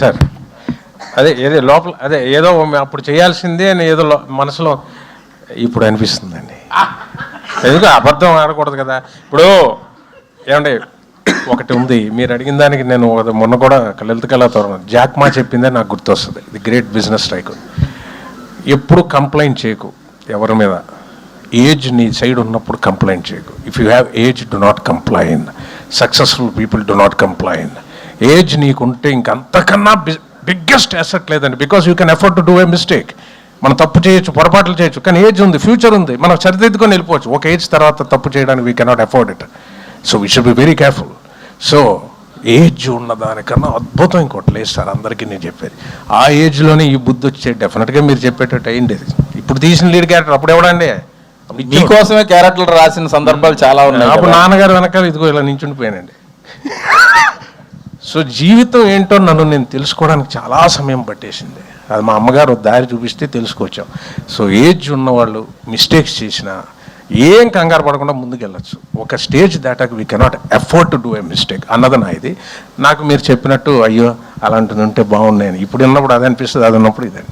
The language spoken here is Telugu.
సార్ అదే ఏదో లోపల అదే ఏదో అప్పుడు చేయాల్సిందే అని ఏదో మనసులో ఇప్పుడు అనిపిస్తుందండి. ఎందుకు అబద్ధం ఆడకూడదు కదా. ఇప్పుడు ఏమండి ఒకటి ఉంది, మీరు అడిగిన దానికి నేను మొన్న కూడా లలిత కళాతోరణం జాక్మా చెప్పిందే నాకు గుర్తొస్తుంది. The great business strike. ఎప్పుడు కంప్లైంట్ చేయకు ఎవరి మీద. ఏజ్ నీ సైడ్ ఉన్నప్పుడు కంప్లైంట్ చేయకు. If you have age do not complain. Successful people do not complain. Age నీకుంటే ఇంకంతకన్నా బిగ్గెస్ట్ అసెట్ లేదండి. Because you can afford to do a mistake. మనం తప్పు చేయొచ్చు, పొరపాట్లు చేయొచ్చు, కానీ ఏజ్ ఉంది, ఫ్యూచర్ ఉంది, మనం సరిదిద్దుకొని వెళ్ళిపోవచ్చు. ఒక ఏజ్ తర్వాత తప్పు చేయడానికి we cannot afford it. So we should be very careful. So age ఉన్న దానికన్నా అద్భుతం ఇంకోటి లేదు సార్. అందరికీ నేను చెప్పేది ఆ ఏజ్లోనే ఈ బుద్ధి వచ్చే డెఫినెట్గా మీరు చెప్పేటట్టు అయ్యింది. ఇప్పుడు తీసిన లీడ్ క్యారెక్టర్ అప్పుడు ఎవడండి? మీకోసమే క్యారెక్టర్లు రాసిన సందర్భాలు చాలా ఉన్నాయి. అప్పుడు నాన్నగారు వెనకాల ఇదిగో ఇలా నించుండిపోయానండి. సో జీవితం ఏంటో నన్ను నేను తెలుసుకోవడానికి చాలా సమయం పట్టేసింది. అది మా అమ్మగారు దారి చూపిస్తే తెలుసుకొచ్చాం. సో ఏజ్ ఉన్నవాళ్ళు మిస్టేక్స్ చేసినా ఏం కంగారు పడకుండా ముందుకెళ్ళచ్చు. ఒక స్టేజ్ దాటాక we cannot afford to do a mistake అన్నది నా ఇది. నాకు మీరు చెప్పినట్టు అయ్యో అలాంటిది ఉంటే బాగున్నాయని ఇప్పుడు ఉన్నప్పుడు అది అనిపిస్తుంది, అది ఉన్నప్పుడు ఇది అనిపిస్తుంది.